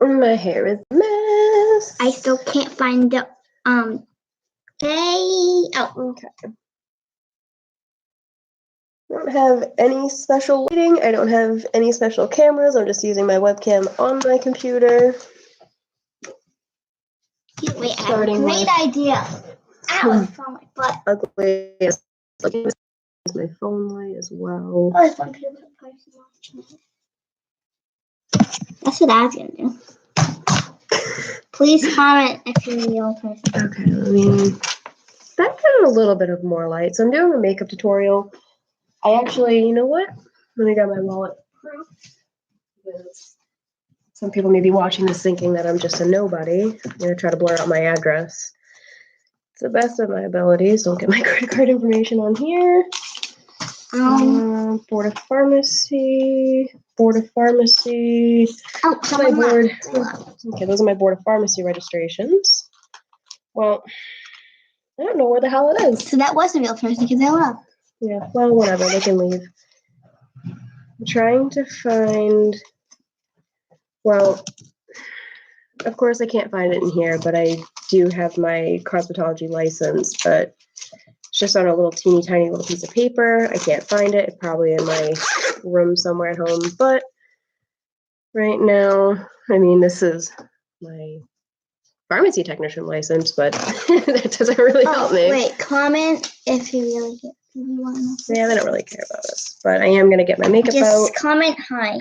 My hair is a mess. I still can't find the Okay. I don't have any special lighting. I don't have any special cameras. I'm just using my webcam on my computer. Wait, I have a great idea. Ow, it's on my butt. Ugly. This is my phone light as well. Oh, it's one person. That's what I was gonna do. Please comment if you're a real person. Okay, that got a little bit of more light. So I'm doing a makeup tutorial. I actually, you know what? Let me grab my wallet. Some people may be watching this thinking that I'm just a nobody. I'm gonna try to blur out my address. To the best of my abilities. Don't get my credit card information on here. Board of Pharmacy. Oh, My board. Okay, those are my Board of Pharmacy registrations. Well, I don't know where the hell it is. So that was a real person because they left. Yeah, well, whatever. They can leave. I'm trying to find. Well, of course, I can't find it in here, but I do have my cosmetology license, but it's just on a little teeny tiny little piece of paper. I can't find it. It's probably in my room somewhere at home, but right now, I mean, this is my pharmacy technician license, but that doesn't really help me. Wait, comment if you really get. Yeah, they don't really care about us, but I am going to get my makeup out. Just comment hi.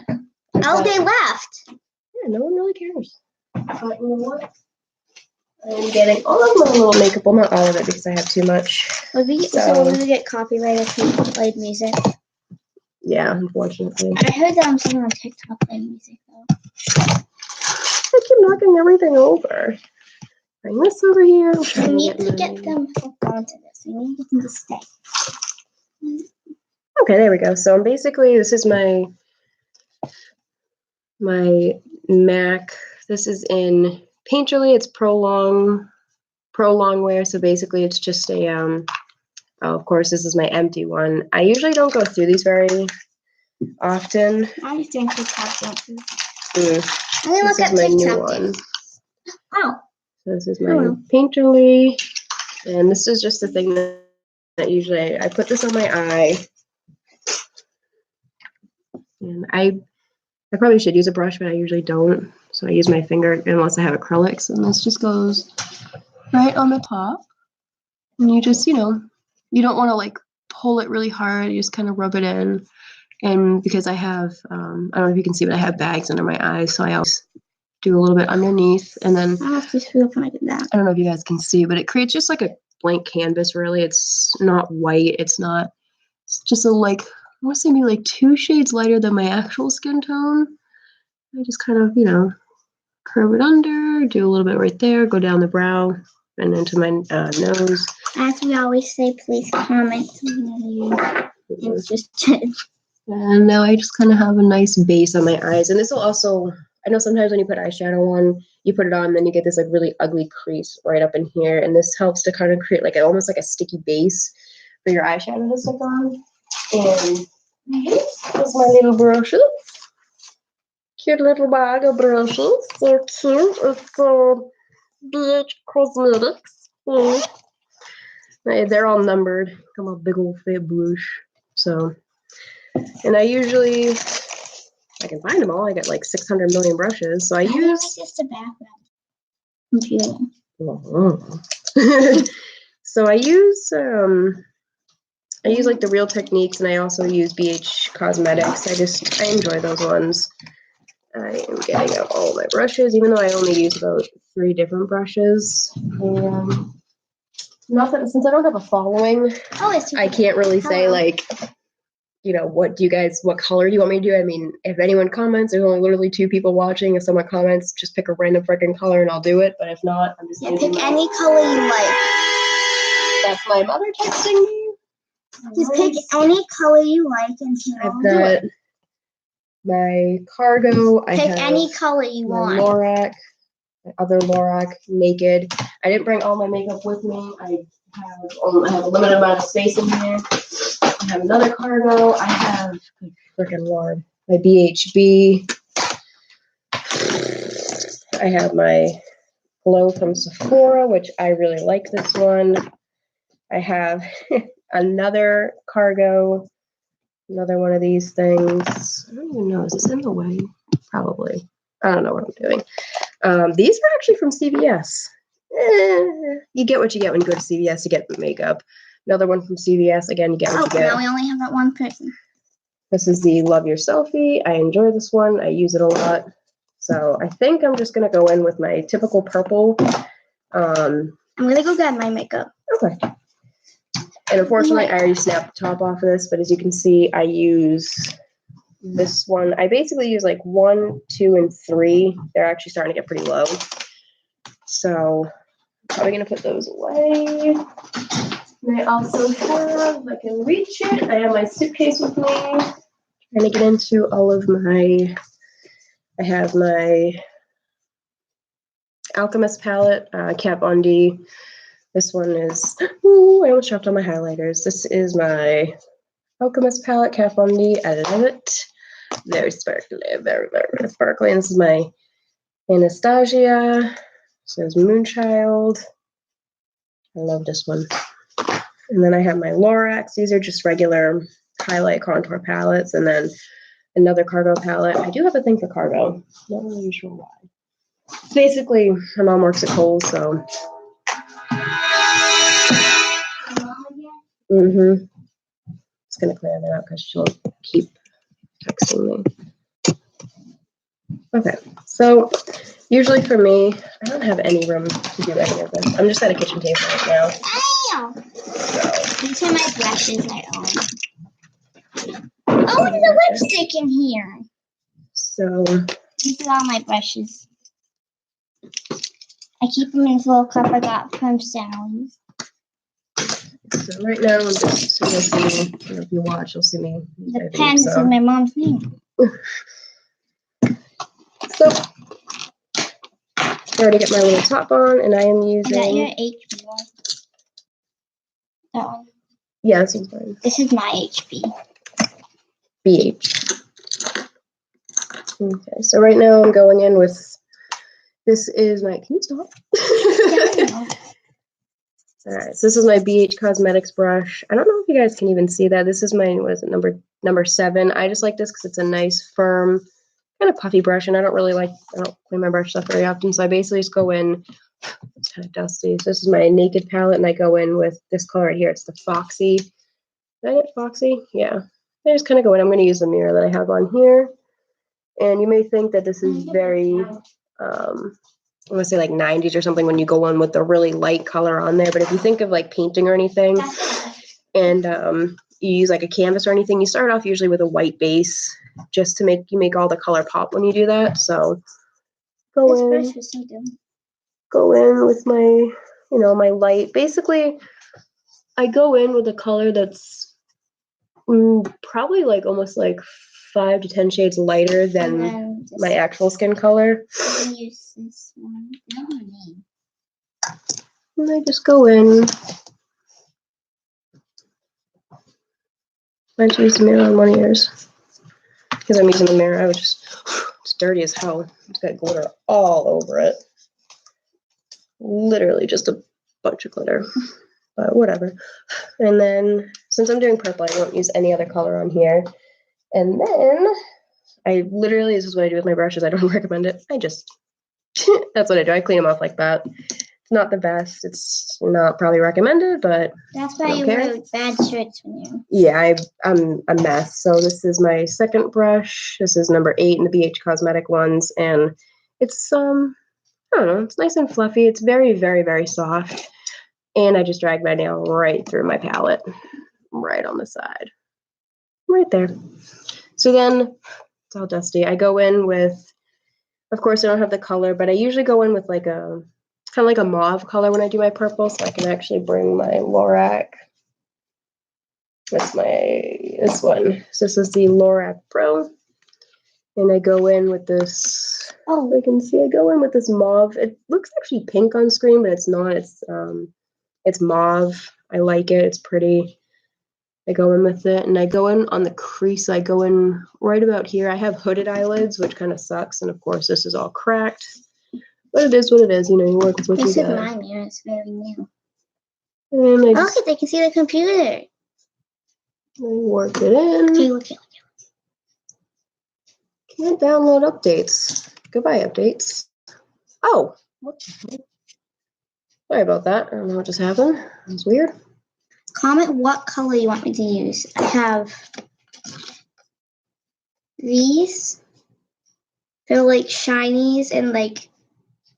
Oh, they left. Yeah, no one really cares. But you know what? I'm getting all of my little makeup. Well, not all of it because I have too much. Would we get copyrighted if we played music? Yeah, unfortunately. I heard that I'm someone on TikTok playing music though. I keep knocking everything over. Bring this over here. We need to get them hooked onto this. We need to get them to stay. Okay, there we go. So basically, this is my MAC. This is in Painterly. It's Pro Longwear. So basically, it's just a of course, this is my empty one. I usually don't go through these very often. I just doing TikTok dances. I'm gonna look at my new TikTok one. Oh. So this is my Painterly, and this is just the thing that usually I put this on my eye. And I probably should use a brush, but I usually don't. So I use my finger unless I have acrylics, and this just goes right on the top. And you just, you know, you don't want to like pull it really hard. You just kind of rub it in. And because I have, I don't know if you can see, but I have bags under my eyes, so I always do a little bit underneath, and then I have to feel kind of that. I don't know if you guys can see, but it creates just like a blank canvas. Really, it's not white. It's just a like. I want to say maybe like 2 shades lighter than my actual skin tone. I just kind of, you know, curve it under, do a little bit right there, go down the brow and into my nose. As we always say, please comment. It's just. And now I just kind of have a nice base on my eyes. And this will also, I know sometimes when you put eyeshadow on, you put it on, then you get this like really ugly crease right up in here. And this helps to kind of create like almost like a sticky base for your eyeshadow to stick on. And here's my little brushes. Cute little bag of brushes. They're cute. It's BH Cosmetics. They're all numbered. Come on, big old fat brush. So, and I usually, I can find them all. I got like 600 million brushes. So I use. Just a background computer. So I use like the Real Techniques, and I also use BH Cosmetics. I enjoy those ones. I am getting out all my brushes, even though I only use about 3 different brushes. And not that since I don't have a following, I can't really say like, you know, what color do you want me to do? I mean, if anyone comments, there's only literally 2 people watching. If someone comments, just pick a random freaking color and I'll do it. But if not, I'm just pick any color you like. That's my mother texting me. Just pick any color you like and I've got my Cargo. I have any color you want. Lorac, my other Lorac, Naked. I didn't bring all my makeup with me. I have a limited amount of space in here. I have another Cargo. I have, good freaking Lord, my BHB. I have my Glow from Sephora, which I really like this one. I have another Cargo, another one of these things. I don't even know, is this in the way? Probably. I don't know what I'm doing. These are actually from CVS. You get what you get when you go to CVS to get makeup. Another one from CVS. Again, you get what you get. Now we only have that one person. This is the Love Your Selfie. I enjoy this one. I use it a lot. So I think I'm just going to go in with my typical purple. I'm going to go get my makeup. Okay. And unfortunately, I already snapped the top off of this, but as you can see, I use this one. I basically use like 1, 2, and 3. They're actually starting to get pretty low. So I'm probably going to put those away. And I also have, if I can reach it, I have my suitcase with me. Trying to get into all of my, I have my Alchemist palette, Kat Von D. This one is, ooh, I almost dropped all my highlighters. This is my Alchemist palette, Kat Von D. I love it. Very sparkly, very, very, very sparkly. And this is my Anastasia. This is Moonchild. I love this one. And then I have my Lorax. These are just regular highlight contour palettes. And then another Cargo palette. I do have a thing for Cargo. Not really sure why. Basically, my mom works at Kohl's, so. Just gonna clear that out because she'll keep texting me. Okay, so usually for me, I don't have any room to do any of this. I'm just at a kitchen table right now. Ow! These are my brushes I own. Oh, there's a lipstick in here. So These are all my brushes. I keep them in this little cup I got from Sally's. So right now, I'm just, so you'll see, if you watch, you'll see me. The pen is in my mom's name. So, I already get my little top on, and I am using. Is that your HP one? That one? Yeah, this one's mine. This is my HP. BH. Okay, so right now I'm going in with, this is my, can you stop? All right, so this is my BH Cosmetics brush. I don't know if you guys can even see that. This is my, what is it, number 7. I just like this because it's a nice, firm, kind of puffy brush, and I don't clean my brush stuff very often, so I basically just go in, it's kind of dusty. So this is my Naked palette, and I go in with this color right here. It's the Foxy. Is that it, Foxy? Yeah. I just kind of go in. I'm going to use the mirror that I have on here. And you may think that this is very, I want to say like 90s or something when you go on with the really light color on there. But if you think of like painting or anything and you use like a canvas or anything, you start off usually with a white base just to make all the color pop when you do that. So go in with my, my light. Basically, I go in with a color that's probably like almost like 5 to 10 shades lighter than my actual skin color. I'm use this one. And I just go in. I have to use the mirror on one of yours. Because I'm using the mirror, it's dirty as hell. It's got glitter all over it. Literally just a bunch of glitter. But whatever. And then, since I'm doing purple, I won't use any other color on here. And then, this is what I do with my brushes. I don't recommend it. That's what I do. I clean them off like that. It's not the best. It's not probably recommended, but that's why you wear bad shirts when you. Yeah, I'm a mess. So this is my second brush. This is number 8 in the BH Cosmetic ones, and it's I don't know. It's nice and fluffy. It's very, very, very soft, and I just drag my nail right through my palette, right on the side, right there. So then it's all dusty. I go in with, of course, I don't have the color, but I usually go in with like a kind of like a mauve color when I do my purple, so I can actually bring my Lorac. That's this one. So this is the Lorac Pro. And I go in with this, I can see I go in with this mauve. It looks actually pink on screen, but it's not. It's mauve. I like it. It's pretty. I go in with it, and I go in on the crease. I go in right about here. I have hooded eyelids, which kind of sucks. And of course, this is all cracked. But it is what it is, you know, you work with what This you is got. my mirror. It's very new. And I Oh, just look, they can see the computer. work it in. Okay, look. Can't download updates. Goodbye, updates. Oh, what the heck? Sorry about that. I don't know what just happened. That was weird. Comment what color you want me to use. I have these. They're like shinies and like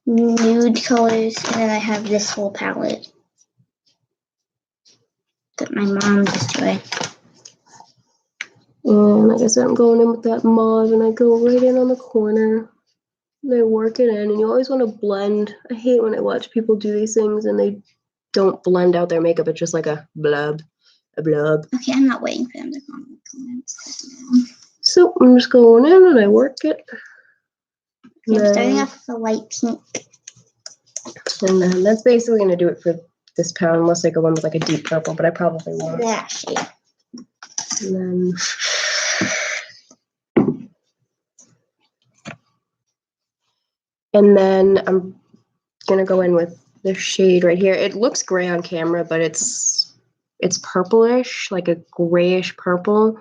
nude colors, and then I have this whole palette that my mom destroyed. And like I said, I'm going in with that mauve, and I go right in on the corner. And I work it in, and you always want to blend. I hate when I watch people do these things and they don't blend out their makeup. It's just like a blub, a blub. Okay, I'm not waiting for them to comment. So I'm just going in and I work it. Okay, I'm starting off with a light pink. And then that's basically going to do it for this palette, unless I go in with like a deep purple, but I probably won't. That shade. And then I'm gonna go in with the shade right here. It looks gray on camera, but it's purplish, like a grayish purple.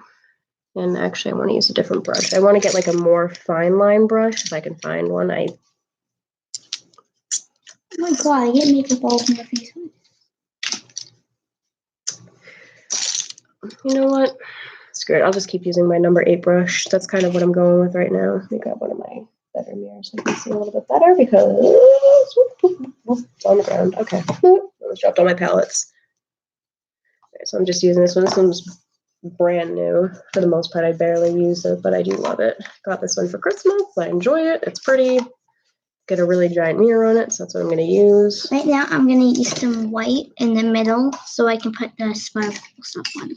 And actually, I want to use a different brush. I want to get like a more fine line brush if I can find one. Oh my god, I get makeup all over my face. You know what? Screw it. I'll just keep using my number 8 brush. That's kind of what I'm going with right now. Let me grab one of my better mirrors so I can see a little bit better because it's on the ground. Okay. I almost dropped all my palettes. Okay, so I'm just using this one. This one's brand new. For the most part, I barely use it, but I do love it. Got this one for Christmas. I enjoy it. It's pretty. Get a really giant mirror on it, so that's what I'm going to use. Right now, I'm going to use some white in the middle so I can put the sparkle stuff on.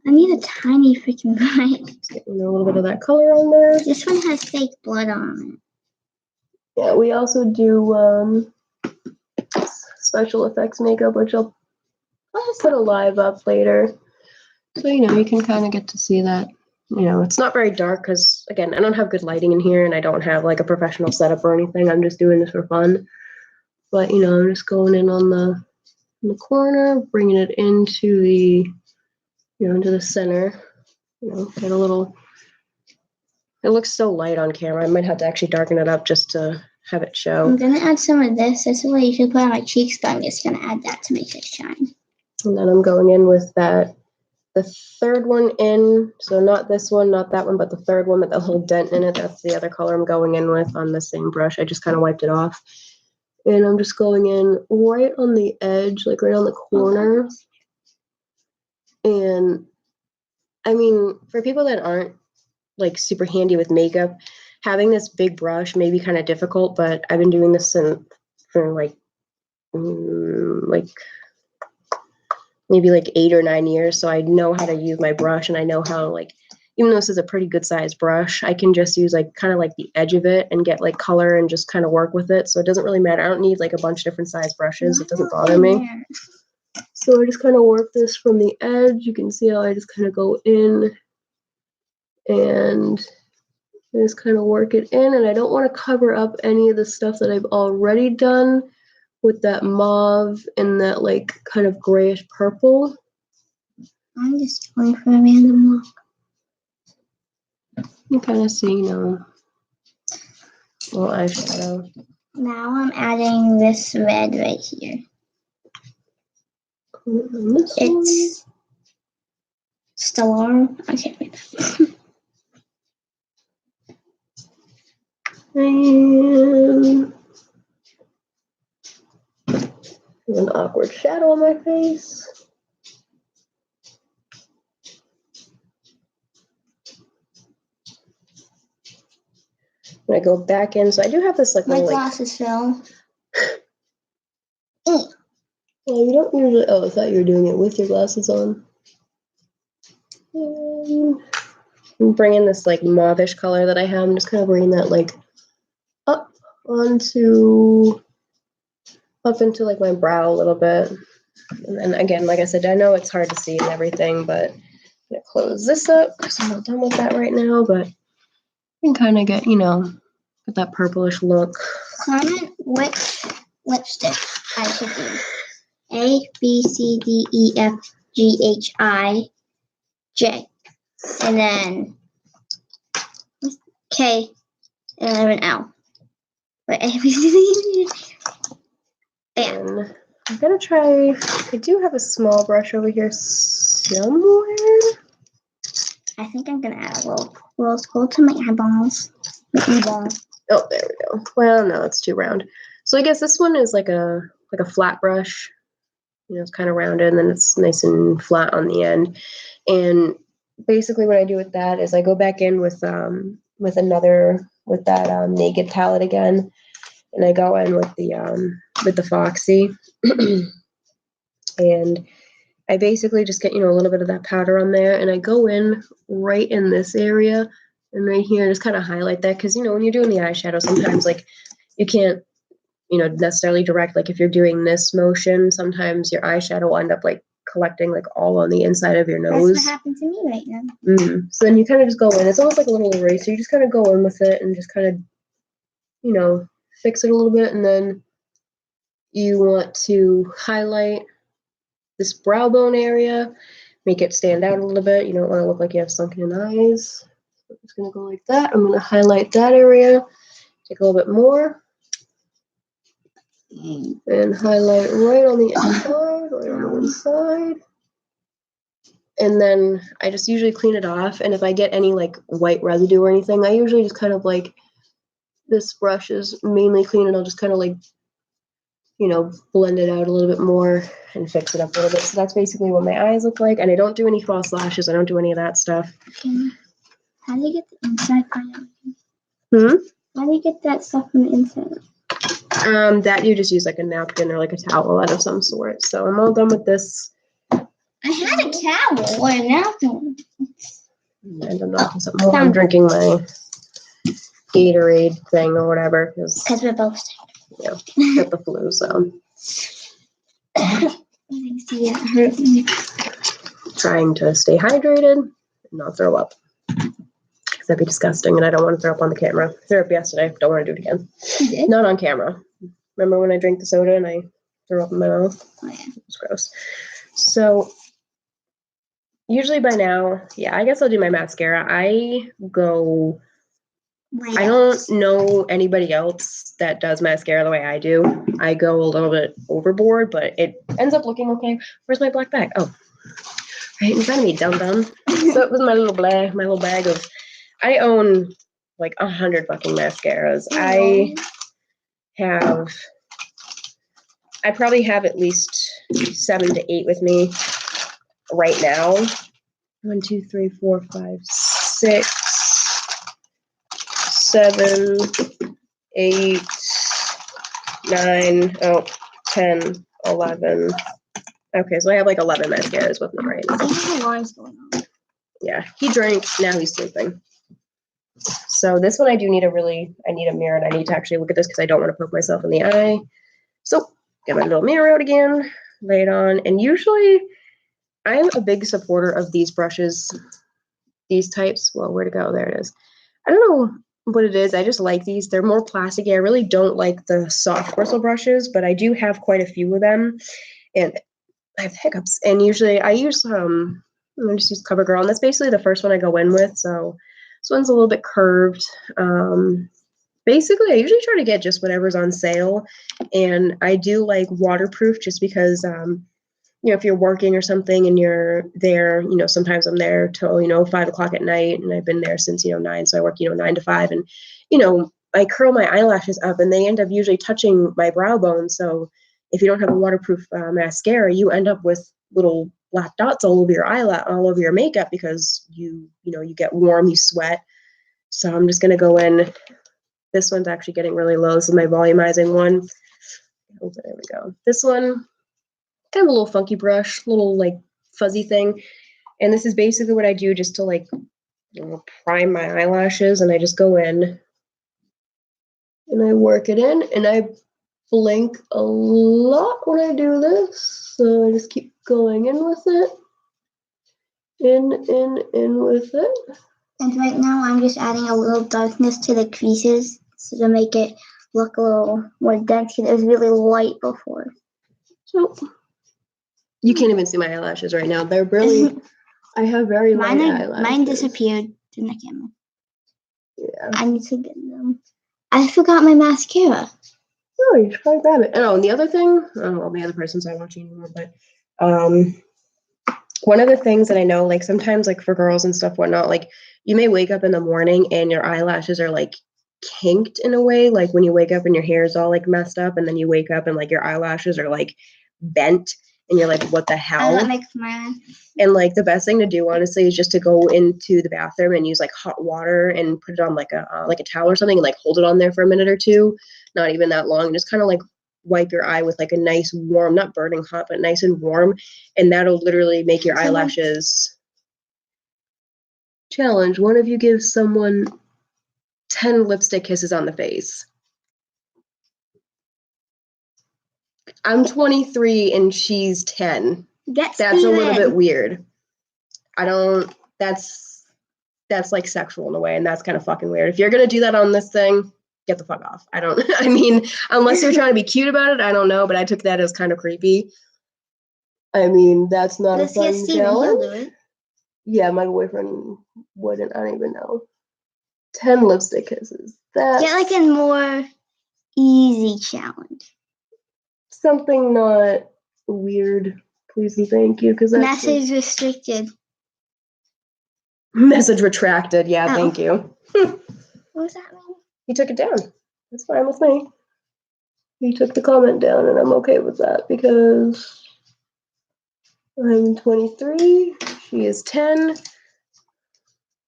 I need a tiny freaking brush. Getting a little bit of that color on there. This one has fake blood on it. Yeah, we also do special effects makeup, which I'll put a live up later. So, you know, you can kind of get to see that. You know, it's not very dark because, again, I don't have good lighting in here and I don't have like a professional setup or anything. I'm just doing this for fun. But, you know, I'm just going in on the corner, bringing it into the, you know, into the center. You know, get a little, it looks so light on camera. I might have to actually darken it up just to have it show. I'm going to add some of this. This is what you should put on my cheeks, but I'm just going to add that to make it shine. And then I'm going in with that, the third one in, so not this one, not that one, but the third one with the little dent in it. That's the other color I'm going in with on the same brush. I just kind of wiped it off. And I'm just going in right on the edge, like right on the corner. And I mean, for people that aren't like super handy with makeup, having this big brush may be kind of difficult, but I've been doing this for like maybe like 8 or 9 years. So I know how to use my brush, and I know how, like, even though this is a pretty good sized brush, I can just use like kind of like the edge of it and get like color and just kind of work with it. So it doesn't really matter. I don't need like a bunch of different size brushes. It doesn't bother me. So I just kind of work this from the edge. You can see how I just kind of go in and just kind of work it in. And I don't want to cover up any of the stuff that I've already done with that mauve and that like kind of grayish purple. I'm just going for a random look. You kind of see, you know, little eyeshadow. Now I'm adding this red right here. It's Stellar. I can't read that. And an awkward shadow on my face. And I go back in, so I do have this like My little, glasses fell. well, you don't usually. Oh, I thought you were doing it with your glasses on. And I'm bringing this like mauvish color that I have. I'm just kind of bringing that like up into like my brow a little bit. And then again, like I said, I know it's hard to see and everything, but I'm gonna close this up because I'm not done with that right now. But you can kind of get, you know, get that purplish look Comment which lipstick I should do. A, B, C, D, E, F, G, H, I, J. And then K, and then an L. But A, B, C, D, E, yeah. And I'm gonna try, I do have a small brush over here somewhere. I think I'm gonna add a little rose gold to my eyeballs. My eyeball. Oh, there we go. Well, no, it's too round. So I guess this one is like a flat brush. You know, it's kind of rounded and then it's nice and flat on the end. And basically what I do with that is I go back in with that Naked palette again. And I go in with the Foxy. And I basically just get, you know, a little bit of that powder on there, and I go in right in this area and right here, just kind of highlight that, because, you know, when you're doing the eyeshadow, sometimes like you can't, you know, necessarily direct, like if you're doing this motion, sometimes your eyeshadow will end up like collecting like all on the inside of your nose. That's what happened to me right now. So then you kind of just go in. It's almost like a little eraser. You just kind of go in with it and just kind of, you know, fix it a little bit, and then you want to highlight this brow bone area, make it stand out a little bit. You don't want to look like you have sunken eyes. So it's going to go like that. I'm going to highlight that area, take a little bit more, and highlight right on the inside, right on the inside. And then I just usually clean it off. And if I get any like white residue or anything, I usually just kind of like, this brush is mainly clean, and I'll just kind of like, you know, blend it out a little bit more and fix it up a little bit. So that's basically what my eyes look like. And I don't do any false lashes. I don't do any of that stuff. How do you get the inside part out? How do you get that stuff from the inside? That you just use like a napkin or like a towel out of some sort. So I'm all done with this. I had a towel or a napkin. And I'm not something more. I'm drinking my Gatorade thing or whatever. Because we're both sick. Yeah, got the flu, so. Trying to stay hydrated and not throw up. That'd be disgusting, and I don't want to throw up on the camera. Threw up yesterday. Don't want to do it again. You did? Not on camera. Remember when I drank the soda and I threw up in my mouth? Oh, yeah. It was gross. So, usually by now, yeah, I guess I'll do my mascara. I don't know anybody else that does mascara the way I do. I go a little bit overboard, but it ends up looking okay. Where's my black bag? Oh, right in front of me, dum-dum. So it was my little bag of, I own like 100 fucking mascaras. I probably have at least 7 to 8 with me right now. 1, 2, 3, 4, 5, 6, 7, 8, 9, 10, 11. Okay, so I have like 11 mascaras with me right now. I think the alarm's going on. Yeah, he drank, now he's sleeping. So this one I need a mirror, and I need to actually look at this because I don't want to poke myself in the eye. So get my little mirror out again, lay it on, and usually I'm a big supporter of these brushes, these types. Well, where to go? There it is. I don't know what it is. I just like these. They're more plasticky. I really don't like the soft bristle brushes, but I do have quite a few of them, and I have hiccups. And usually I use I just use CoverGirl, and that's basically the first one I go in with. So this one's a little bit curved. Basically, I usually try to get just whatever's on sale, and I do like waterproof just because, you know, if you're working or something and you're there, you know, sometimes I'm there till, you know, 5 o'clock at night, and I've been there since, you know, 9. So I work, you know, 9 to 5, and, you know, I curl my eyelashes up and they end up usually touching my brow bone. So if you don't have a waterproof mascara, you end up with little black dots all over your eyelash, all over your makeup, because you get warm, you sweat. So I'm just going to go in. This one's actually getting really low. This is my volumizing one. Oh, there we go. This one, kind of a little funky brush, little like fuzzy thing. And this is basically what I do just to like, you know, prime my eyelashes. And I just go in and I work it in, and I blink a lot when I do this. So I just keep going in with it. In with it. And right now I'm just adding a little darkness to the creases so to make it look a little more dense. It was really light before. So you can't even see my eyelashes right now. They're really. I have very light eyelashes. Mine disappeared in the camera. Yeah. I need to get them. I forgot my mascara. Oh, you should probably grab it. Oh, and the other thing, well, the other person's not watching anymore, but one of the things that I know, like sometimes, like for girls and stuff, whatnot, like you may wake up in the morning and your eyelashes are like kinked in a way, like when you wake up and your hair is all like messed up, and then you wake up and like your eyelashes are like bent, and you're like, what the hell? That makes mine. And like the best thing to do, honestly, is just to go into the bathroom and use like hot water and put it on like a towel or something, and like hold it on there for a minute or two, not even that long. Just kind of like wipe your eye with like a nice warm, not burning hot, but nice and warm, and that'll literally make your eyelashes. Challenge: one of you gives someone 10 lipstick kisses on the face. I'm 23 and she's 10. That's a little bit weird. That's like sexual in a way, and that's kind of fucking weird. If you're gonna do that on this thing, get the fuck off. I mean, unless you're trying to be cute about it, I don't know, but I took that as kind of creepy. I mean, that's not a fun challenge. Yeah, my boyfriend wouldn't. I don't even know. 10 lipstick kisses. That's get like a more easy challenge. Something not weird, please and thank you, because that's message restricted. Message retracted. Yeah, thank you. What does that mean? He took it down. That's fine with me. He took the comment down, and I'm okay with that because I'm 23. She is 10.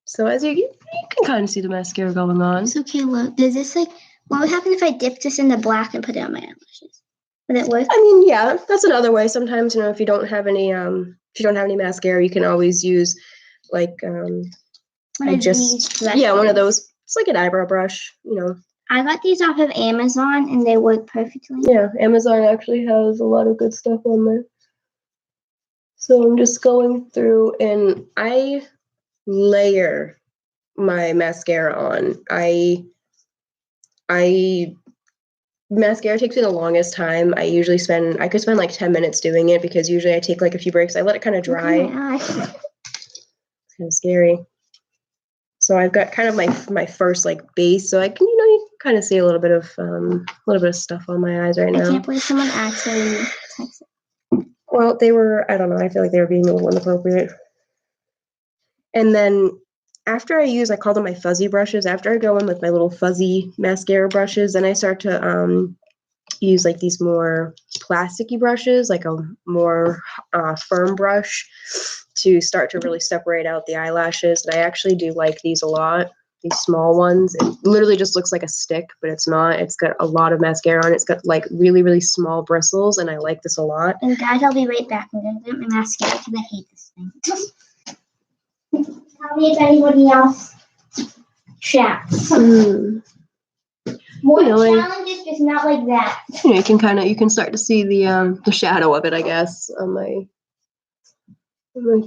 So as you can kind of see the mascara going on. So okay, look. Does this like what would happen if I dipped this in the black and put it on my eyelashes? Would it work? I mean, yeah, that's another way. Sometimes, if you don't have any mascara, you can always use like one of those. It's like an eyebrow brush, I got these off of Amazon and they work perfectly. Yeah, Amazon actually has a lot of good stuff on there. So I'm just going through and I layer my mascara on. Mascara takes me the longest time. I could spend like 10 minutes doing it because usually I take like a few breaks. I let it kind of dry. It's kind of scary. So I've got kind of my first like base. So I can, you can kind of see a little bit of stuff on my eyes right now. I can't believe someone actually texted. Well, they were, I don't know, I feel like they were being a little inappropriate. And then after I call them my fuzzy brushes. After I go in with my little fuzzy mascara brushes, then I start to use like these more plasticky brushes, like a more firm brush to start to really separate out the eyelashes. And I actually do like these a lot, these small ones. It literally just looks like a stick, but it's not. It's got a lot of mascara on it. It's got like really, really small bristles, and I like this a lot. And guys, I'll be right back. I'm going to get my mascara because I hate this thing. Tell me if anybody else chats. More challenges, just not like that. You can start to see the shadow of it, I guess, on my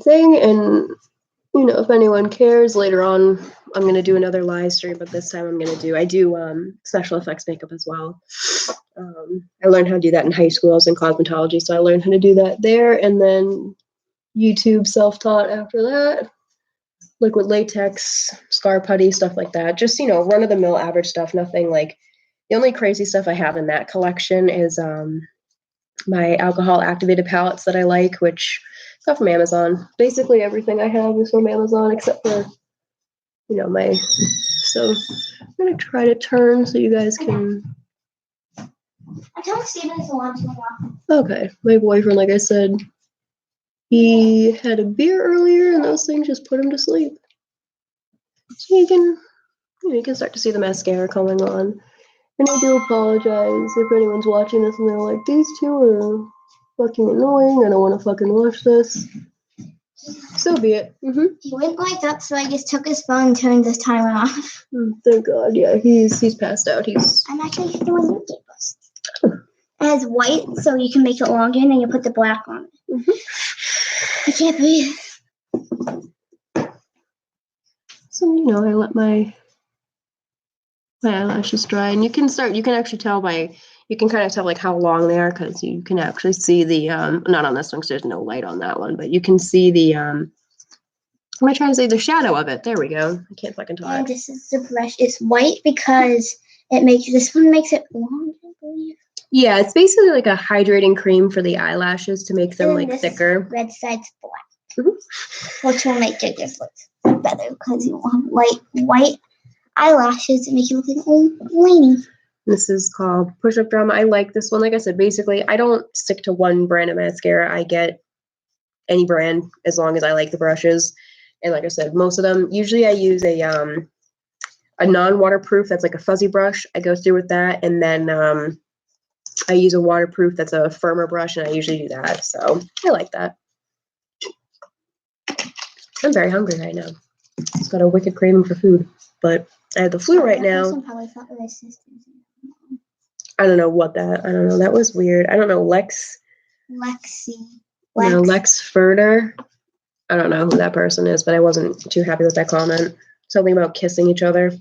thing. And if anyone cares, later on I'm gonna do another live stream, but this time I do special effects makeup as well. I learned how to do that in high school. I was in cosmetology, so I learned how to do that there, and then YouTube self-taught after that. Liquid latex, scar putty, stuff like that. Just, run-of-the-mill average stuff. Nothing like, the only crazy stuff I have in that collection is my alcohol activated palettes that I like, which got from Amazon. Basically everything I have is from Amazon except for, my, so I'm going to try to turn so you guys can. I told Steven to watch me. Okay, my boyfriend, like I said, he had a beer earlier, and those things just put him to sleep. So you can start to see the mascara coming on. And I do apologize if anyone's watching this and they're like, these two are fucking annoying. I don't want to fucking watch this. So be it. He went like that, so I just took his phone and turned the timer off. Thank God. Yeah, he's passed out. I'm actually doing YouTube posts. It has white, so you can make it longer, and then you put the black on it. I can't breathe. So, I let my my eyelashes dry, and you can actually tell you can kind of tell like how long they are because you can actually see the not on this one because there's no light on that one, but you can see the what am I trying to say? The shadow of it. There we go. I can't fucking talk. And this is the brush. It's white because this one makes it long, I believe. Yeah, it's basically like a hydrating cream for the eyelashes to make them like this thicker. red side's black. Mhm. Which will make it just look better because you will have white eyelashes and make you look like an old lady. This is called Push Up Drama. I like this one. Like I said, basically, I don't stick to one brand of mascara. I get any brand as long as I like the brushes. And like I said, most of them, usually I use a non-waterproof that's like a fuzzy brush. I go through with that. And then I use a waterproof that's a firmer brush, and I usually do that. So I like that. I'm very hungry right now. It's got a wicked craving for food, but I have the flu right now. I don't know what that. I don't know. That was weird. I don't know. Lexi. No, Lex Furter. I don't know who that person is, but I wasn't too happy with that comment. Something about kissing each other.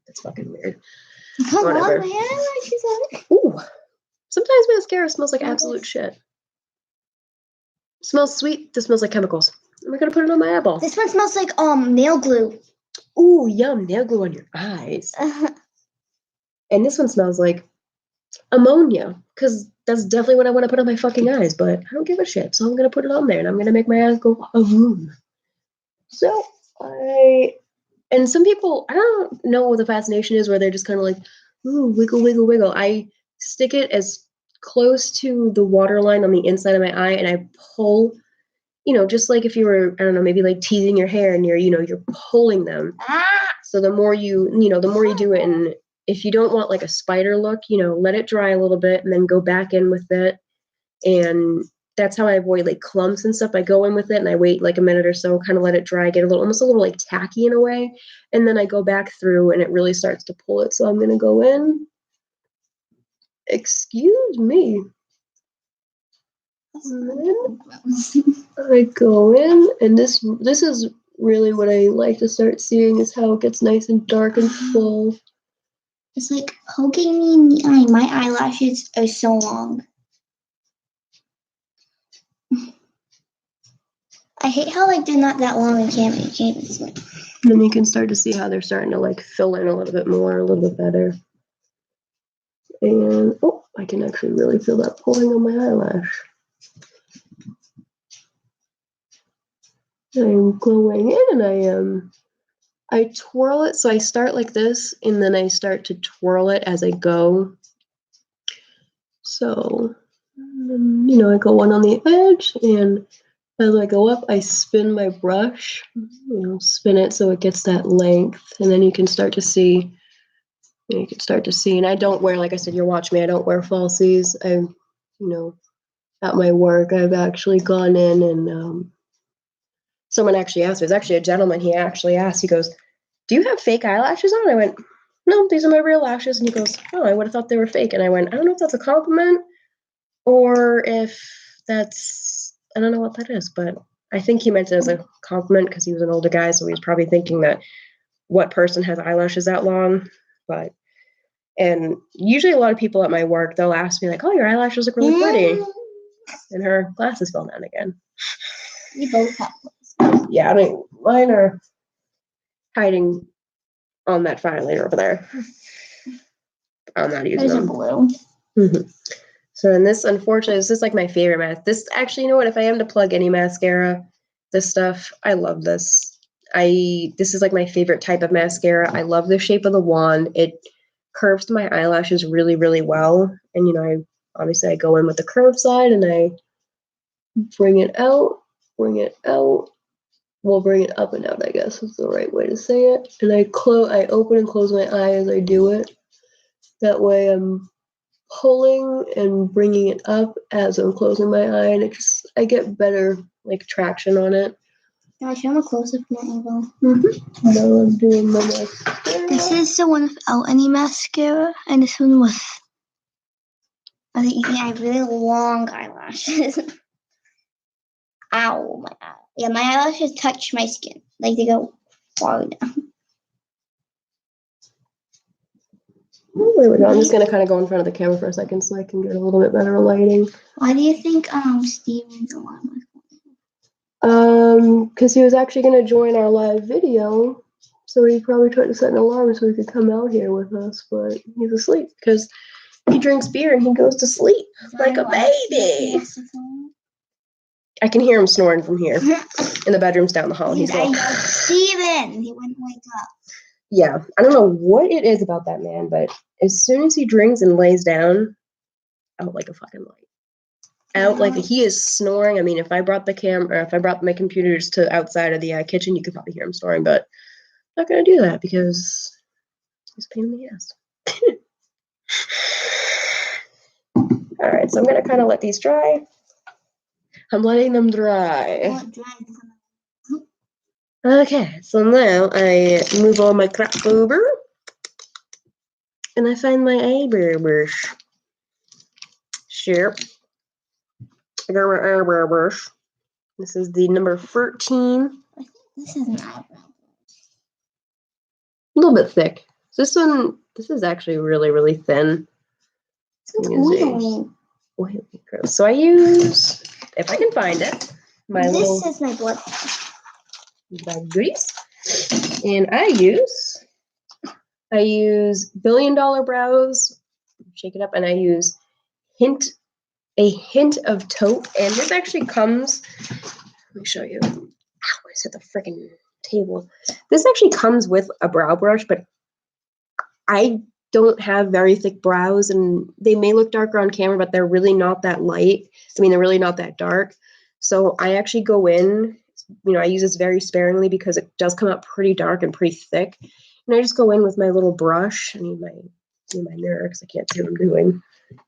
That's fucking weird. Whatever. Ooh. Sometimes mascara smells like absolute shit. Smells sweet. This smells like chemicals. Am I gonna put it on my eyeball? This one smells like nail glue. Ooh, yum, nail glue on your eyes. And this one smells like ammonia, because that's definitely what I want to put on my fucking eyes, but I don't give a shit, so I'm gonna put it on there, and I'm gonna make my eyes go vroom. So and some people, I don't know what the fascination is where they're just kind of like, ooh, wiggle, wiggle, wiggle. I stick it as close to the waterline on the inside of my eye, and I pull, just like if you were, I don't know, maybe like teasing your hair and you're pulling them. So the more the more you do it, and if you don't want like a spider look, let it dry a little bit and then go back in with it. And that's how I avoid like clumps and stuff. I go in with it and I wait like a minute or so, kind of let it dry, get almost a little like tacky in a way. And then I go back through and it really starts to pull it. So I'm going to go in. Excuse me. I go in, and this is really what I like to start seeing is how it gets nice and dark and full. It's like poking me in the eye. My eyelashes are so long. I hate how they're not that long and can't be seen. Then you can start to see how they're starting to like fill in a little bit more, a little bit better. And I can actually really feel that pulling on my eyelash. I'm going in and I twirl it. So I start like this and then I start to twirl it as I go. So, I go one on the edge, and as I go up, I spin my brush, spin it so it gets that length, and then you can start to see, and I don't wear, like I said, you're watching me, I don't wear falsies. At my work, I've actually gone in and someone actually asked me, it was actually a gentleman, he actually asked, he goes, do you have fake eyelashes on? I went, no, these are my real lashes. And he goes, oh, I would have thought they were fake. And I went, I don't know if that's a compliment or if I don't know what that is, but I think he meant it as a compliment because he was an older guy, so he was probably thinking that what person has eyelashes that long. And usually a lot of people at my work, they'll ask me like, oh, your eyelashes look really pretty. And her glasses fell down again. We both have. Yeah, mine are hiding on that violator over there. I'm not using them. Blue. Mm-hmm. So in this, unfortunately, this is like my favorite mask. This actually, you know what? If I am to plug any mascara, this stuff, I love this. This is like my favorite type of mascara. I love the shape of the wand. It curves my eyelashes really, really well. And I go in with the curved side and I bring it out. Well, bring it up and out, I guess is the right way to say it. And I open and close my eye as I do it. That way I'm pulling and bringing it up as I'm closing my eye, and I get better like traction on it. Can I show them a close up my eyeball? Mm-hmm. Now I'm doing my mascara. This is the one without any mascara, and this one with. I think I have really long eyelashes. Ow, my eye. Yeah, my eyelashes touch my skin. Like they go far down. There we go. I'm just gonna kind of go in front of the camera for a second so I can get a little bit better lighting. Why do you think Steven's alarm was? Because he was actually gonna join our live video, so he probably tried to set an alarm so he could come out here with us, but he's asleep because he drinks beer and he goes to sleep like a baby. I can hear him snoring from here. In the bedroom's down the hall. He's I going, know Steven. He wouldn't wake up. yeah, I don't know what it is about that man, but as soon as he drinks and lays down, out like a fucking light. Out like he is snoring. I mean, if I brought the camera, or if I brought my computers to outside of the kitchen, you could probably hear him snoring, but I'm not gonna do that because he's a pain in the ass. All right, so I'm gonna kind of let these dry. I'm letting them dry. Okay, so now I move all my crap over, and I find my eyebrow brush. Sure. I got my eyebrow brush. This is the number 13. I think this is an eyebrow. A little bit thick. This one, this is actually really, really thin. It's oily. Gross. So I use, if I can find it, my This is my blood. goodies. And I use Billion Dollar Brows. Shake it up, and I use a hint of taupe. And this actually comes, let me show you. Ow, I just hit the freaking table. This actually comes with a brow brush, but I don't have very thick brows, and they may look darker on camera, but they're really not that light. I mean, they're really not that dark. So I actually go in, I use this very sparingly because it does come out pretty dark and pretty thick. And I just go in with my little brush. I need my mirror because I can't see what I'm doing.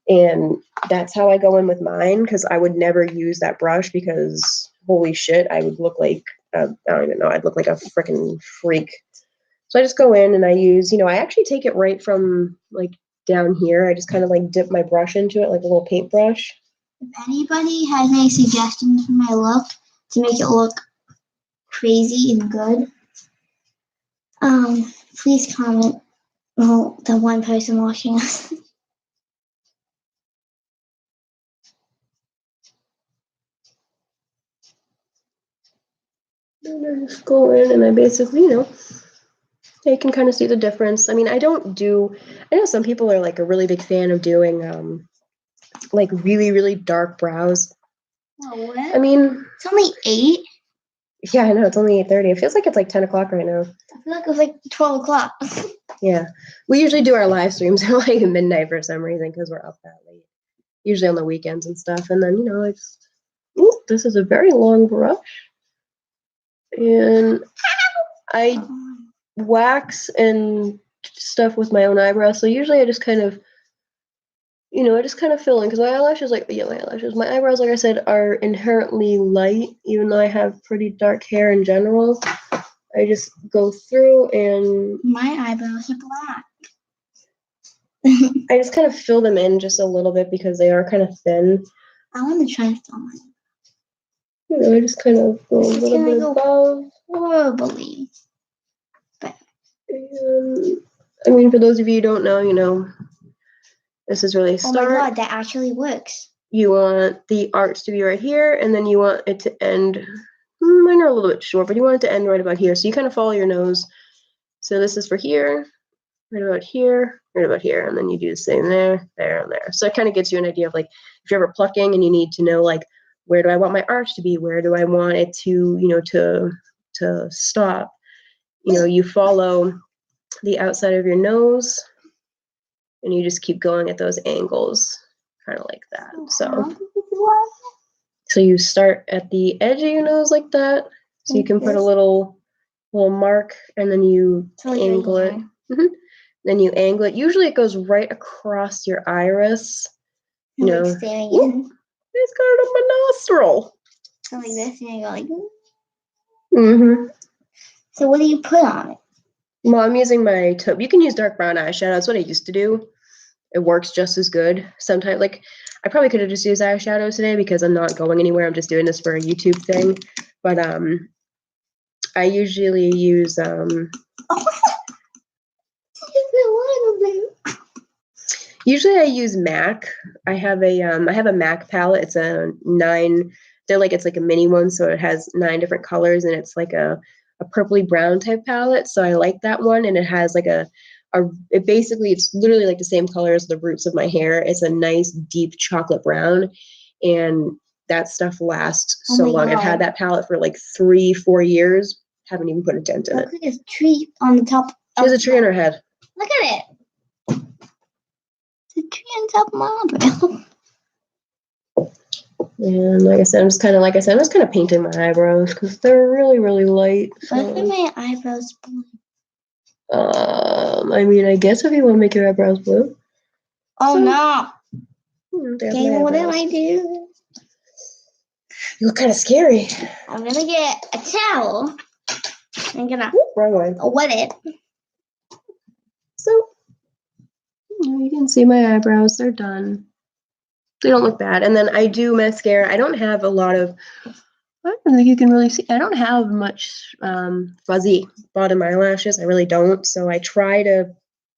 And that's how I go in with mine, because I would never use that brush because holy shit, I would look like, I don't even know, I'd look like a freaking freak. So I just go in and I use, I actually take it right from like down here. I just kind of like dip my brush into it like a little paintbrush. If anybody has any suggestions for my look to make it look crazy and good, please comment. Well, the one person watching us. And I just go in and I basically, you can kind of see the difference. I mean, I know some people are like a really big fan of doing like really, really dark brows. Oh, what? I mean, It's only 8. Yeah, I know, it's only 8:30. It feels like it's like 10 o'clock right now. I feel like it was like 12 o'clock. Yeah. We usually do our live streams at like midnight for some reason because we're up that late. Usually on the weekends and stuff. And then, this is a very long brush. And I wax and stuff with my own eyebrows. So usually I just kind of, fill in because my eyelashes, my eyebrows, like I said, are inherently light, even though I have pretty dark hair in general. I just go through and My eyebrows are black. I just kind of fill them in just a little bit because they are kind of thin. I want to try to fill mine. I just kind of go a little bit above. Horribly. But I mean, for those of you who don't know, this is really a start. Oh my god, that actually works. You want the arch to be right here, and then you want it to end. Mine are a little bit short, but you want it to end right about here. So you kind of follow your nose. So this is for here, right about here, and then you do the same there, there, and there. So it kind of gives you an idea of like if you're ever plucking and you need to know like where do I want my arch to be, where do I want it to to stop. You follow the outside of your nose, and you just keep going at those angles, kind of like that. So you start at the edge of your nose like that. So you can put a little mark, and then you angle it. Then you angle it. Usually it goes right across your iris. It's staring in. It's got it on my nostril. So like this, and you go like. Mm-hmm. So what do you put on it? Well, I'm using my taupe. You can use dark brown eyeshadow. That's what I used to do. It works just as good. Sometimes, like, I probably could have just used eyeshadow today because I'm not going anywhere. I'm just doing this for a YouTube thing. But I usually use Usually I use MAC. I have a MAC palette. It's a 9. It's like a mini one, so it has 9 different colors, and it's like a purpley brown type palette. So I like that one, and it has like it's literally like the same color as the roots of my hair. It's a nice deep chocolate brown, and that stuff lasts Oh so my long. I've God. had that palette for like 3-4 years. Haven't even put a dent in it. Look at this tree on the top. She has a tree on her head. Look at it. It's a tree on top of my eyebrow. And like I said, I'm just kind of painting my eyebrows because they're really, really light. Look at So, my eyebrows blue. I mean, I guess if you want to make your eyebrows blue. Oh So, no. There's Okay, my what did eyebrows. I do? You look kind of scary. I'm gonna get a towel. I'm gonna Wrong way. wet it. So, you can see my eyebrows. They're done. They don't look bad. And then I do mascara. I don't have a lot of, I don't think you can really see. I don't have much fuzzy bottom eyelashes. I really don't. So I try to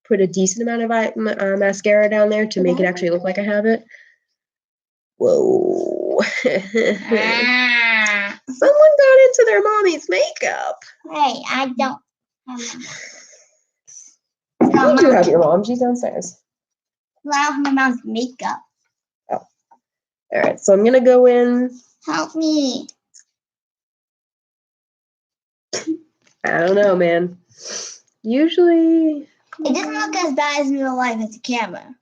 put a decent amount of mascara down there to make it actually look like I have it. Whoa. Ah. Someone got into their mommy's makeup. Hey, I don't have You do have your mom. She's downstairs. my mom's makeup. All right, so I'm going to go in. Help me. I don't know, man. Usually It doesn't look as bad as in real life as the camera.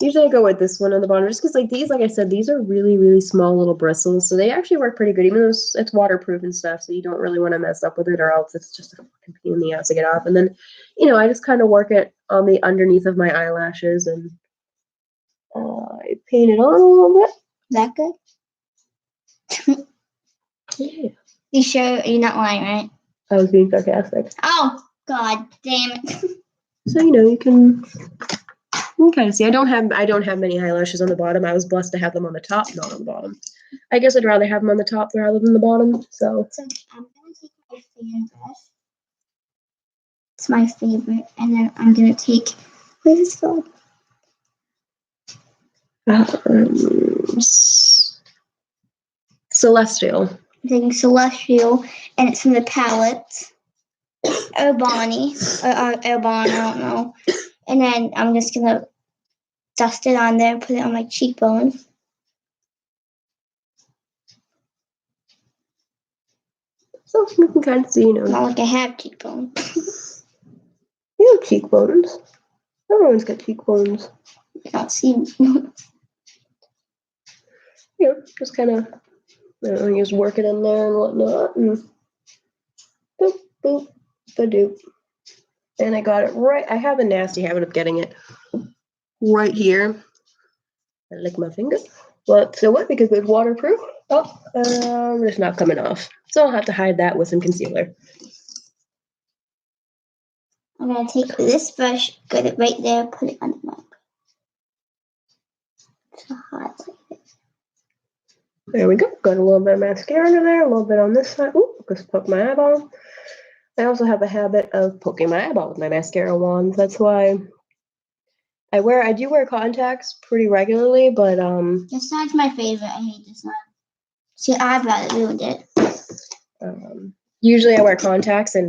I go with this one on the bottom just because, like, these, like I said, these are really, really small little bristles. So they actually work pretty good, even though it's waterproof and stuff. So you don't really want to mess up with it, or else it's just a fucking pain in the ass to get off. And then, I just kind of work it on the underneath of my eyelashes, and I paint it on a little bit. Is that good? Yeah. You sure you're not lying, right? I was being sarcastic. Oh, God damn it. So, you can kind of see. I don't have many eyelashes on the bottom. I was blessed to have them on the top, not on the bottom. I guess I'd rather have them on the top rather than the bottom. So So I'm going to take my fan brush. It's my favorite. And then I'm going to take, what is this called? Celestial. I'm taking Celestial, and it's from the palette. Urbani, or Urbana, I don't know. And then I'm just going to dust it on there, put it on my cheekbones. So you can kind of see, Not like I have cheekbones. You have cheekbones. Everyone's got cheekbones. I don't see. Just kind of, just work it in there and whatnot, and boop, boop, ba-doop. And I got it right. I have a nasty habit of getting it right here. I lick my finger. But so what? Because it's waterproof. It's not coming off. So I'll have to hide that with some concealer. I'm going to take this brush, put it right there, put it under my to highlight it. There we go. Got a little bit of mascara under there, a little bit on this side. Ooh, just poke my eyeball. I also have a habit of poking my eyeball with my mascara wand. That's why I do wear contacts pretty regularly, but This side's my favorite. I hate this one. See, eyebrow ruined it. Usually I wear contacts, and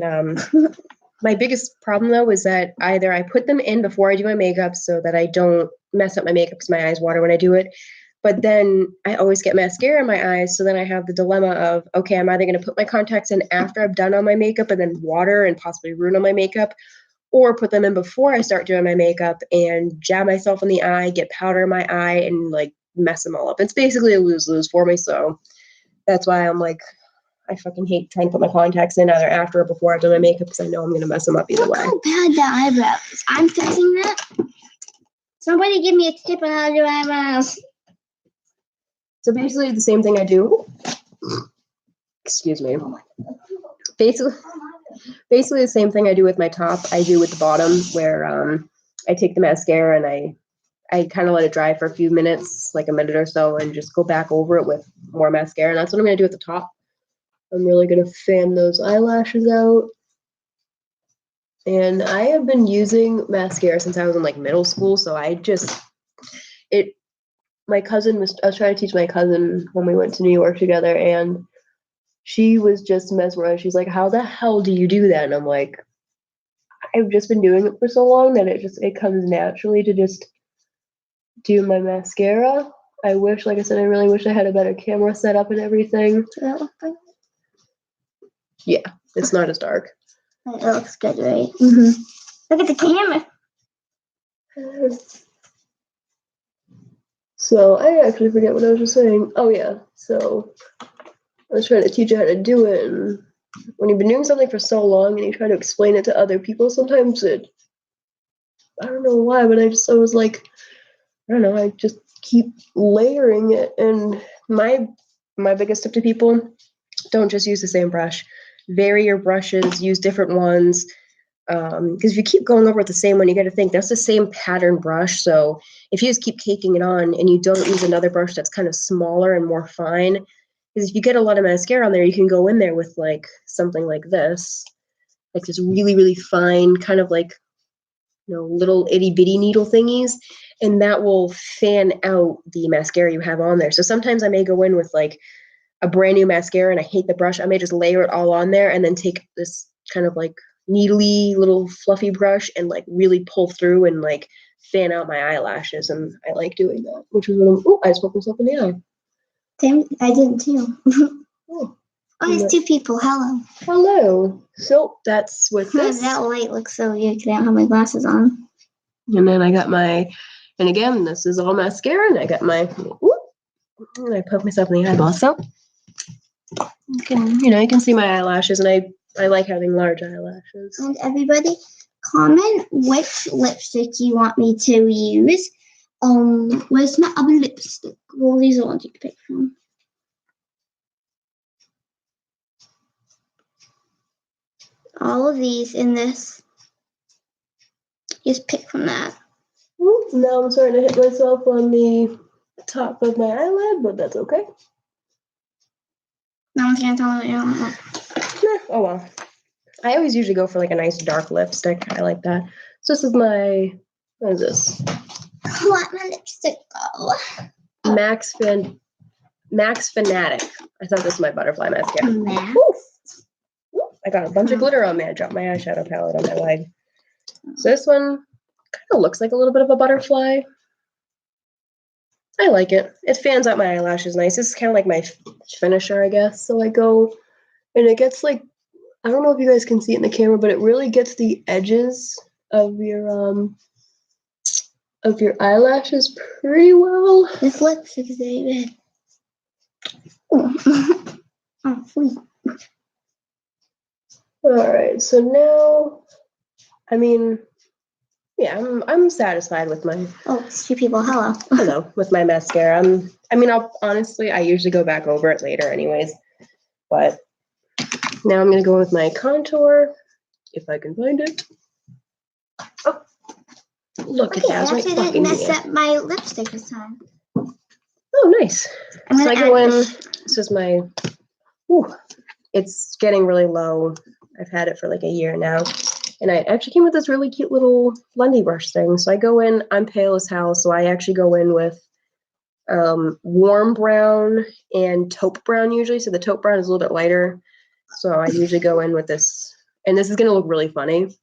my biggest problem though is that either I put them in before I do my makeup so that I don't mess up my makeup because my eyes water when I do it. But then I always get mascara in my eyes, so then I have the dilemma of, okay, I'm either going to put my contacts in after I've done all my makeup and then water and possibly ruin all my makeup, or put them in before I start doing my makeup and jab myself in the eye, get powder in my eye, and like mess them all up. It's basically a lose-lose for me, so that's why I'm like, I fucking hate trying to put my contacts in either after or before I've done my makeup because I know I'm going to mess them up either Look way. how bad the eyebrow is. I'm fixing that. Somebody give me a tip on how to do eyebrows. So basically the same thing I do. Excuse me. Basically the same thing I do with my top, I do with the bottom, where I take the mascara and I kind of let it dry for a few minutes, like a minute or so, and just go back over it with more mascara. And that's what I'm going to do at the top. I'm really going to fan those eyelashes out. And I have been using mascara since I was in like middle school. So I just, my cousin I was trying to teach my cousin when we went to New York together, and she was just mesmerized. She's like, how the hell do you do that? And I'm like, I've just been doing it for so long that it comes naturally to just do my mascara. I wish, like I said, I really wish I had a better camera set up and everything. Does that look good? Yeah, it's not as dark. It looks good, right? Mm-hmm. Look at the camera. So I actually forget what I was just saying. Oh yeah, so I was trying to teach you how to do it, and when you've been doing something for so long and you try to explain it to other people, sometimes I don't know why, but I was like, I don't know, I just keep layering it. And my biggest tip to people, don't just use the same brush. Vary your brushes, use different ones. Because if you keep going over with the same one, you got to think that's the same pattern brush. So if you just keep caking it on and you don't use another brush that's kind of smaller and more fine, because if you get a lot of mascara on there, you can go in there with like something like this really, really fine, kind of like, little itty bitty needle thingies, and that will fan out the mascara you have on there. So sometimes I may go in with like a brand new mascara and I hate the brush. I may just layer it all on there and then take this kind of like needly little fluffy brush and like really pull through and like fan out my eyelashes. And I like doing that, which is I just poked myself in the eye. Damn, I did too. Oh, there's two people. Hello. Hello. So that's with this. That light looks so weird because I don't have my glasses on. And then I got and again, this is all mascara, and I got and I poke myself in the eyeball. So you can see my eyelashes, and I like having large eyelashes. And everybody, comment which lipstick you want me to use. Where's my other lipstick? Well, these are the ones you can pick from. All of these in this. Just pick from that. Now I'm starting to hit myself on the top of my eyelid, but that's okay. No one's gonna tell me what you want. Oh well. I always usually go for like a nice dark lipstick. I like that. So this is what is this? Let my lipstick go. Max Fanatic. I thought this was my butterfly mascara. I got a bunch of glitter on me. I dropped my eyeshadow palette on my leg. So this one kind of looks like a little bit of a butterfly. I like it. It fans out my eyelashes nice. This is kind of like my finisher, I guess. So I go, and it gets like, I don't know if you guys can see it in the camera, but it really gets the edges of your eyelashes pretty well. This lipstick is very red. Oh, sweet. All right, so now, I mean, yeah, I'm satisfied with my. Oh, it's two people. Hello, with my mascara. I usually go back over it later, anyways. But now I'm gonna go with my contour, if I can find it. Oh, look at that! I actually didn't mess up my lipstick this time. Oh, nice. So I go in. This is my. It's getting really low. I've had it for like a year now. And I actually came with this really cute little blending brush thing. So I go in, I'm pale as hell, so I actually go in with warm brown and taupe brown usually. So the taupe brown is a little bit lighter. So I usually go in with this. And this is going to look really funny.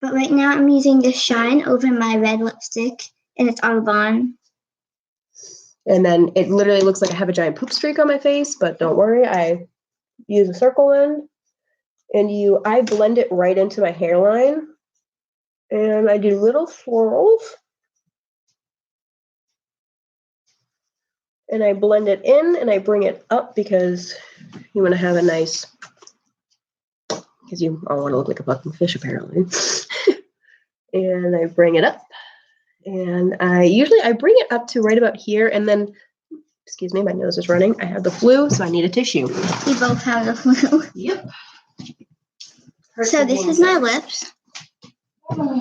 But right now I'm using the shine over my red lipstick, and it's Audubon. And then it literally looks like I have a giant poop streak on my face, but don't worry, I use a circle end, and I blend it right into my hairline, and I do little swirls, and I blend it in, and I bring it up because you want to have a nice, because you all want to look like a fucking fish apparently. And I bring it up, and I bring it up to right about here, and then, excuse me, my nose is running. I have the flu, so I need a tissue. We both have the flu. Yep. So this is my lips.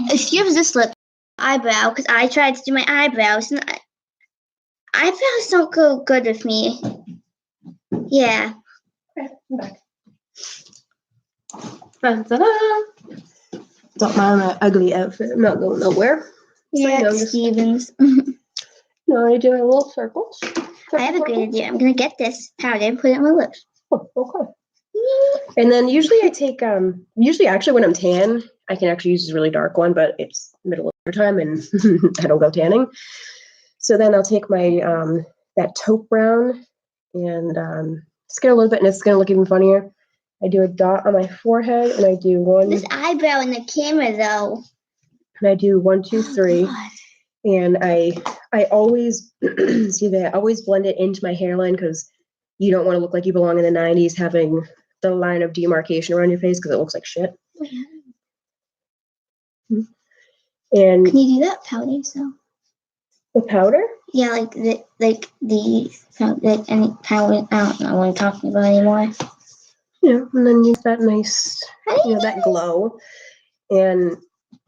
Excuse this lip eyebrow, because I tried to do my eyebrows, and eyebrows don't go good with me. Yeah. Okay, I'm back. Dun, dun, dun. Don't mind my ugly outfit. I'm not going nowhere. Yeah, know, just- Stevens. No, I do my little circles. I have a good idea. I'm gonna get this powder and put it on my lips. Oh, okay. And then usually I take usually actually when I'm tan, I can actually use this really dark one, but it's middle of winter time and I don't go tanning. So then I'll take my that taupe brown and just get a little bit, and it's gonna look even funnier. I do a dot on my forehead, and I do one, This eyebrow in the camera, though. and I do 1, 2, 3, God. and I always see that I always blend it into my hairline because you don't want to look like you belong in the 90s having the line of demarcation around your face because it looks like shit. And Can you do that powder? So the powder, yeah, like any powder. I don't know what I'm talking about anymore. and then use that nice, that glow. And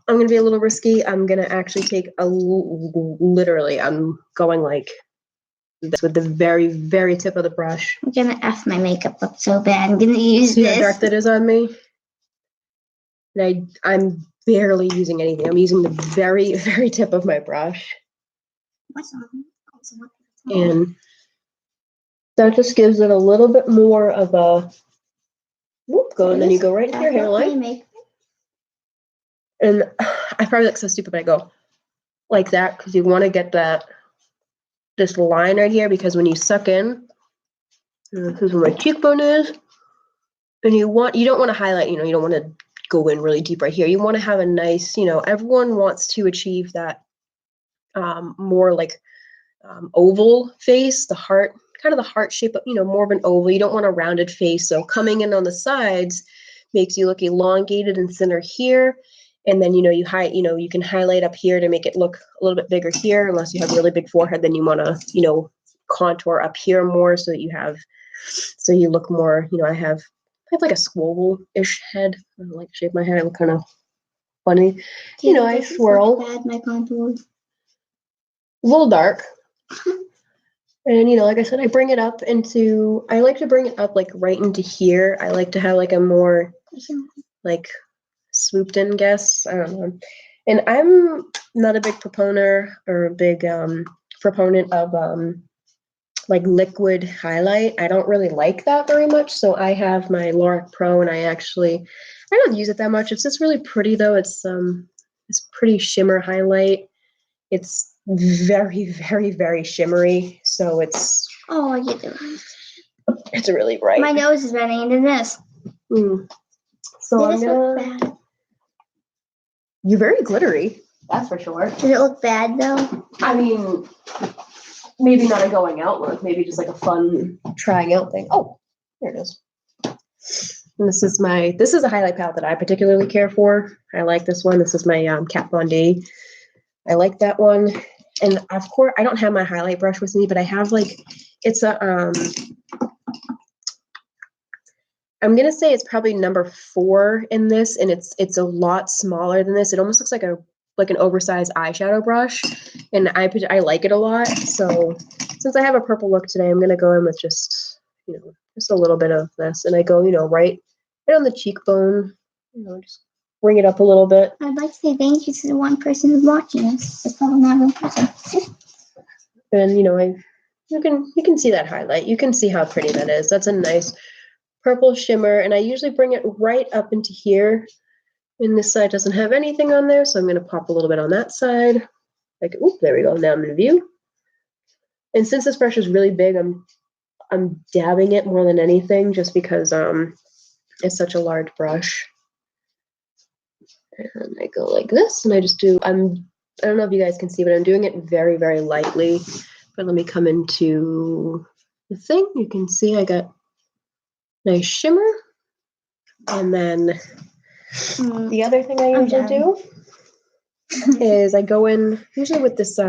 I'm gonna be a little risky. I'm gonna actually take literally. I'm going like this with the very, very tip of the brush. I'm gonna F my makeup up so bad. I'm gonna use See how this. dark that is on me? And I'm barely using anything. I'm using the very, very tip of my brush. What's on? And that just gives it a little bit more of a whoop go, and then you go right into your hairline. And I probably look so stupid, but I go like that because you want to get this line right here, because when you suck in, this is where my cheekbone is, and you don't want to highlight, you don't want to go in really deep right here. You want to have a nice, everyone wants to achieve that more like oval face, the heart, kind of the heart shape, but more of an oval. You don't want a rounded face, so coming in on the sides makes you look elongated and thinner here. And then you can highlight up here to make it look a little bit bigger here. Unless you have a really big forehead, then you want to contour up here more so that you look more. I have like a squoval-ish head. I don't like the shape of my head. I look kind of funny. I swirl. Bad, my contour. A little dark. And like I said, I like to bring it up like right into here. I like to have like a more like swooped in guess. I don't know. And I'm not a big proponent of like liquid highlight. I don't really like that very much. So I have my Lorac Pro, and I don't use it that much. It's just really pretty though. It's pretty shimmer highlight. It's very, very, very shimmery. So it's really bright. My nose is running into this. So I'm gonna. You're very glittery. That's for sure. Does it look bad though? I mean, maybe not a going out look. Maybe just like a fun trying out thing. Oh, there it is. And this is a highlight palette that I particularly care for. I like this one. This is my Kat Von D. I like that one. And of course, I don't have my highlight brush with me, but I have it's a I'm gonna say it's probably number 4 in this, and it's a lot smaller than this. It almost looks like an oversized eyeshadow brush, and I like it a lot. So since I have a purple look today, I'm gonna go in with just a little bit of this, and I go right on the cheekbone, just bring it up a little bit. I'd like to say thank you to the one person who's watching us. It's probably not one person. And you can see that highlight. You can see how pretty that is. That's a nice purple shimmer, and I usually bring it right up into here. And this side doesn't have anything on there, so I'm going to pop a little bit on that side. Like, oop, there we go. Now I'm in view. And since this brush is really big, I'm dabbing it more than anything, just because it's such a large brush. And I go like this, and I just do. I don't know if you guys can see, but I'm doing it very, very lightly. But let me come into the thing. You can see I got nice shimmer. And then the other thing I usually do is I go in usually with this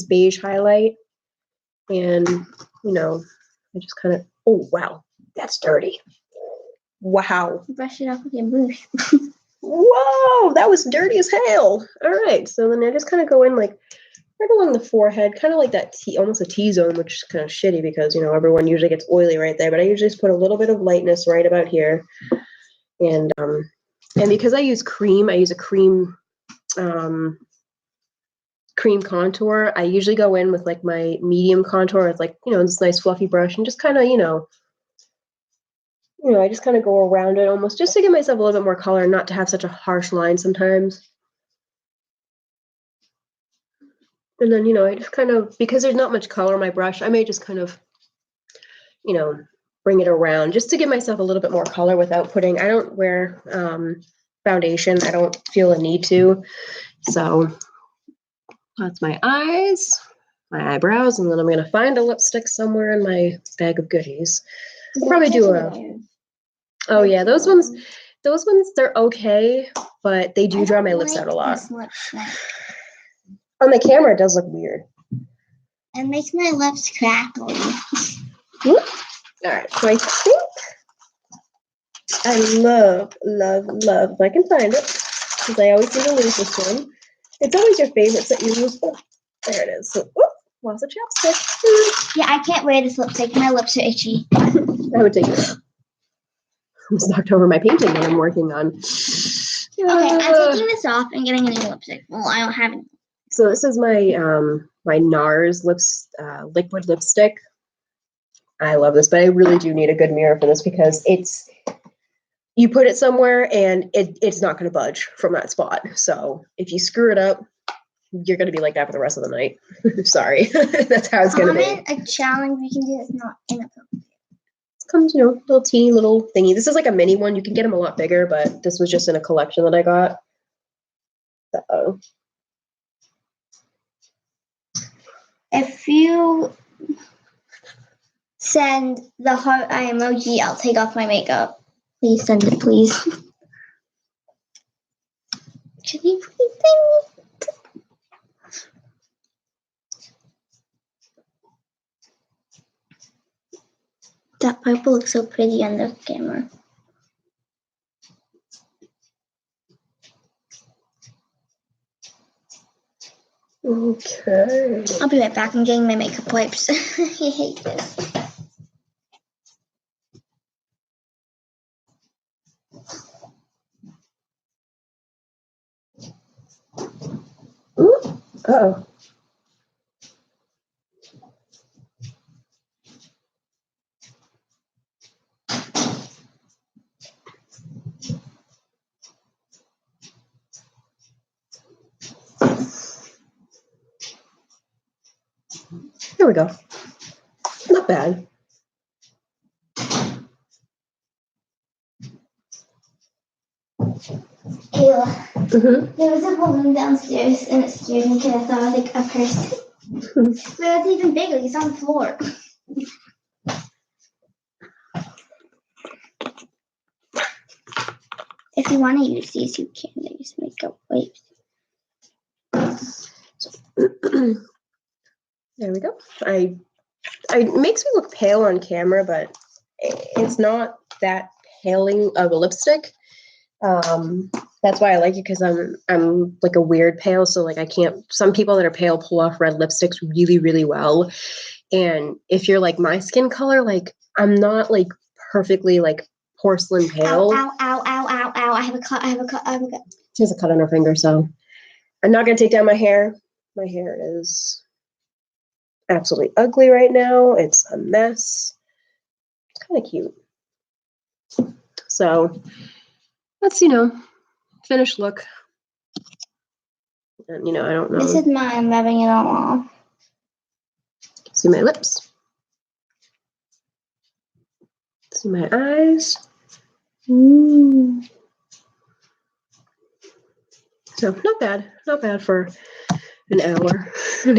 beige highlight, and I just kind of, oh wow, that's dirty. Wow. Brush it off with your brush. Whoa, that was dirty as hell. All right, so then I just kind of go in like right along the forehead, kind of like that almost a T-zone, which is kind of shitty because everyone usually gets oily right there, but I usually just put a little bit of lightness right about here, and And because I use cream, I use a cream cream contour. I usually go in with like my medium contour with like, this nice fluffy brush and just kind of, I just kind of go around it almost just to give myself a little bit more color and not to have such a harsh line sometimes. And then, I just kind of, because there's not much color on my brush, I may just kind of, bring it around just to give myself a little bit more color without putting, I don't wear foundation. I don't feel a need to. So that's my eyes, my eyebrows, and then I'm going to find a lipstick somewhere in my bag of goodies. I'll probably do oh yeah, those ones, they're okay, but they do dry my lips out a lot. On the camera, it does look weird. It makes my lips crackly. All right, so I think I love, if I can find it, because I always seem to lose this one. It's always your favorites that you lose. Oh, there it is. So, lots of chapstick. Yeah, I can't wear this lipstick. My lips are itchy. I would take it off. I almost knocked over my painting that I'm working on. Okay, I'm taking this off and getting a new lipstick. Well, I don't have any. So this is my my NARS liquid lipstick. I love this, but I really do need a good mirror for this because you put it somewhere and it's not going to budge from that spot. So if you screw it up, you're going to be like that for the rest of the night. Sorry, that's how it's going to be. A challenge we can do that's not in a film. It comes, little teeny little thingy. This is like a mini one. You can get them a lot bigger, but this was just in a collection that I got. Uh-oh. If you send the heart eye emoji, I'll take off my makeup. Please send it, please. Can you please send me? That purple looks so pretty on the camera. Okay. I'll be right back. I'm getting my makeup wipes. I hate this. Ooh. Uh-oh. There we go. Not bad. Ew. There was a balloon downstairs and it scared me because I thought it was like a person. But it's even bigger. It's on the floor. If you want to use these, you can. They just makeup wipes. There we go. It makes me look pale on camera, but it's not that paling of a lipstick. That's why I like it, because I'm like a weird pale, so like I can't. Some people that are pale pull off red lipsticks really, really well, and if you're like my skin color, like I'm not like perfectly like porcelain pale. Ow, ow, ow, ow, ow, ow. I have a cut. She has a cut on her finger, so I'm not gonna take down my hair. My hair is absolutely ugly right now. It's a mess. It's kind of cute. So that's, finished look. And, I don't know. This is mine. I'm rubbing it all off. See my lips. See my eyes. Ooh. So not bad. Not bad for an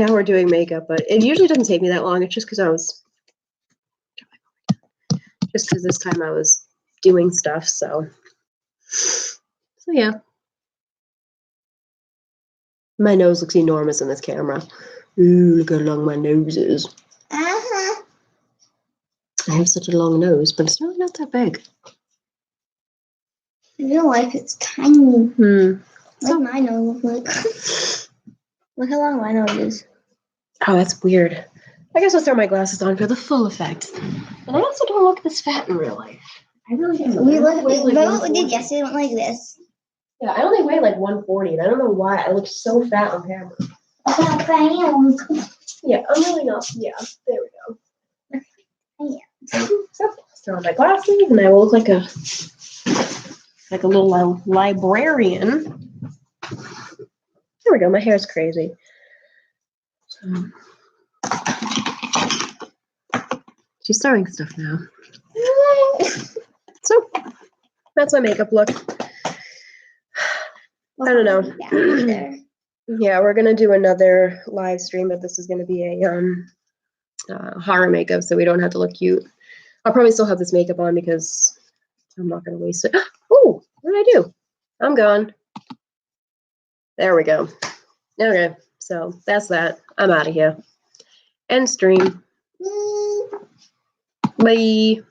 hour doing makeup, but it usually doesn't take me that long. It's just because this time I was doing stuff. So yeah. My nose looks enormous in this camera. Ooh, look how long my nose is. Uh-huh. I have such a long nose, but it's really not that big. In real life, it's tiny. Like my nose looks like. Look how long my nose is. Oh, that's weird. I guess I'll throw my glasses on for the full effect. But I also don't look this fat in real life. I really don't. Remember what we did yesterday? Went like this. Yeah, I only weigh like 140, and I don't know why I look so fat on camera. Yeah, I'm really not. Yeah, there we go. So, throw on my glasses, and I will look like a little librarian. There we go. My hair's crazy. So, she's sewing stuff now. So that's my makeup look. I don't know. Yeah, we're gonna do another live stream, but this is gonna be a horror makeup, so we don't have to look cute. I'll probably still have this makeup on because I'm not gonna waste it. Oh, what did I do? I'm gone. There we go. Okay, so that's that. I'm out of here. End stream. Bye.